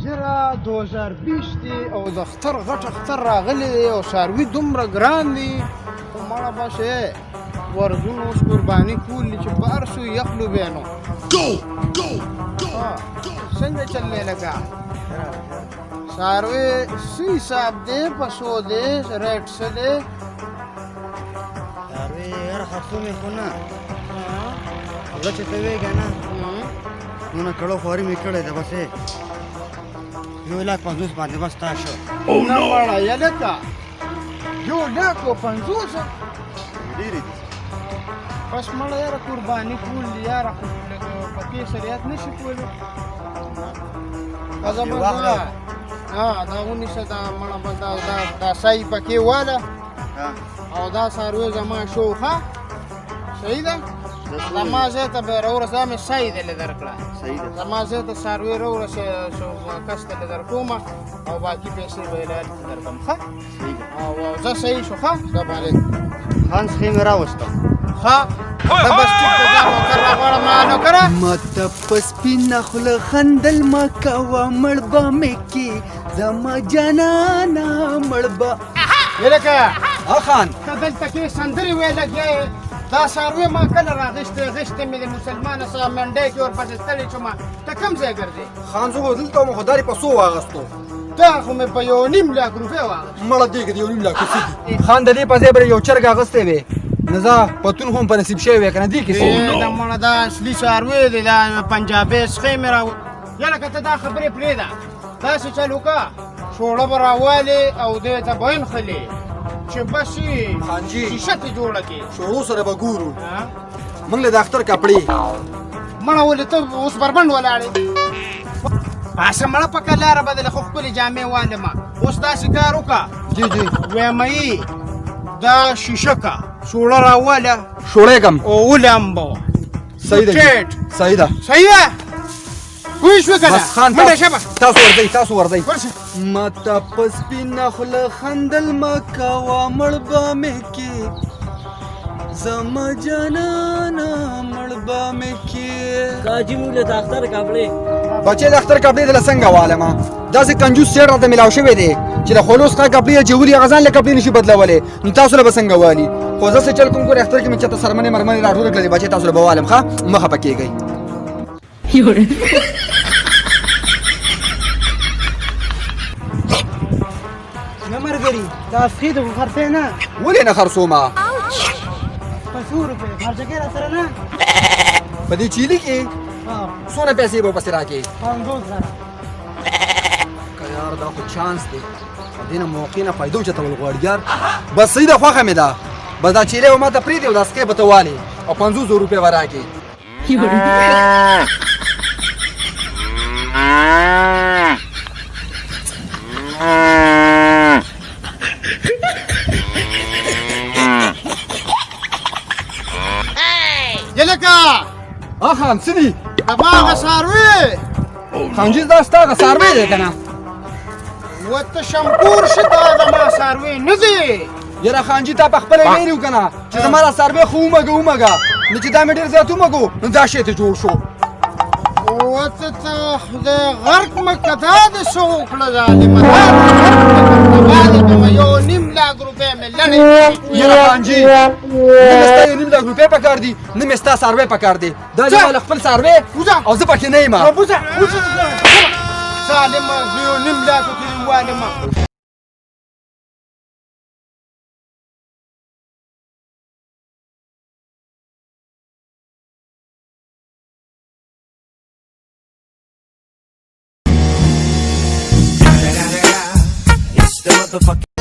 زره 2020 دی او د اختر غټ اختر راغلی دی او څاروي دومره ګران دي خو مړه بشه ورځونو اوس قرباني کول چې په هر څه یخلو بیا نو څنګه چللی لکه څاروي څه حساب دی په څو دی ریټ څه دی څاروي هر خرڅو مې خو نه زه چې ته وایې که نه نو کړو خواري مې کړی ده بس 1,50,000 باندې بس تا شو نه مړه یا لکه 1,50,000 ډېرې دي بس مړه یاره قرباني کول دي یاره خو په کې شریعت نشي کولی دا دا ونیسه دا مړه بس دا سای پکې واله او دا څاروی زما شو ښه صحیح ده زما زه ته به راورسه مې سای دلې درکړه زما زه ته څاروی راورسه کس دلې درکومه او باقي پیسې به یې لارې ته درکړم ښه او زه صحیح شو ښه سلام علیکم خان څخه مې راوستم ښه ته بس ټیک ته دا نوکر راغواړه ما نوکره ماته په سپینه خوله خندل مه کوه مړ به مې کې زما جانانه مړ به لکه خان ته دلته کې سندرې ویې لګیا یې دا څاروی ما کله راغېستې مې د مسلمانه سره منډی کې ورپسې ستړی شومه ته کوم ځای ګرځې خان زه خو دلته وم خو دا په څو واغستو دا خو مې په 1.5 لاک روپۍ واغېست مړه دېږه د 1.5 لاک څه دي خان د دې په ځای به یو چرګ اغوستی وې نو زه پتون خو م په نصیب شوی وی که نه دې کې څه دا مړه دا اصلي څاروی دی دا پنجابی سخی مې یا لکه ته دا خبرې پرېږده داسې چل وکړه شوړه به راوالې او دې ته به ونښلې چې بس خانجي شیشه تې جوړه کړې شوړو سره به ګورو موږ له د اختر کپړې مړه ولې ته اوس بربنډ ولاړې باسه مړه په کلاره بدله خو ښکلې جامې والمه اوس داسې کار وکړه جی جی ویمه دا شیشه کا شوړه راواله شوړېږم او ولامبو صحیح ده صحیح ده صحیح ده پوه شوې که نه بس خان منډه شه به تاسو ورځئ ورشه ماته په سپینه خوله خندل مه کوه مړ به مې کې زما جانانه مړ به مې کې کاجي موږ له اختر کپړې بچې د اختر کپړې دله څنګه والمه داسې کنجوس سیټ راته میلاو شوی دی چې د خولو څخه کپړې اچولي هغه ځان له کپړې نشي بدلولی نو تاسو له به څنګه والي خو زه څه چل کوم ګورې اختر کې مې چېرته سرمنې مرمنې راټولې کړلې بچې تاسو له به والم ښه مه خفه کېږئ نه ملګري دا سخي د خرڅې نه ولې نه خرڅومه په څو روپۍ خرڅه کې را سره نه په دې چیلي کې څونه پیسې به پسې راکړې 50 زره که یار دا خو چانس دی د دې نه موقع نه فایده اوچتول غواړي یار بس صحیح ده خوښه مې ده بس دا چیلې به ماته پرېږدې او دا سکې به ته والې او 50 روپۍ به راکړې یلکه خان څه دي زما هغه څاروي خانجي دا ستا هغه څاروی دی که نه ورته شمکور شي دا زما څاروي نه دي یاره خانجي تا په خپله ویلي و که نه چې زما دا څاروی خو ومږه نو چې دا مې ډېر زیات ومږو نو دا شی ته جوړ شو ورته ته خدای غرق مه که دا دې څه وکړه ظالمه دا دې کومه 1.5 لاک روپۍ مې لړې یاره خانجي نه مې ستا 1.5 لاک روپۍ پکار دي نه مې ستا څاروی پکار دی دا زما له خپل څاروی او زه پکې نه یم ظالمه 1.5 لاکو کې والمه It's the motherfucking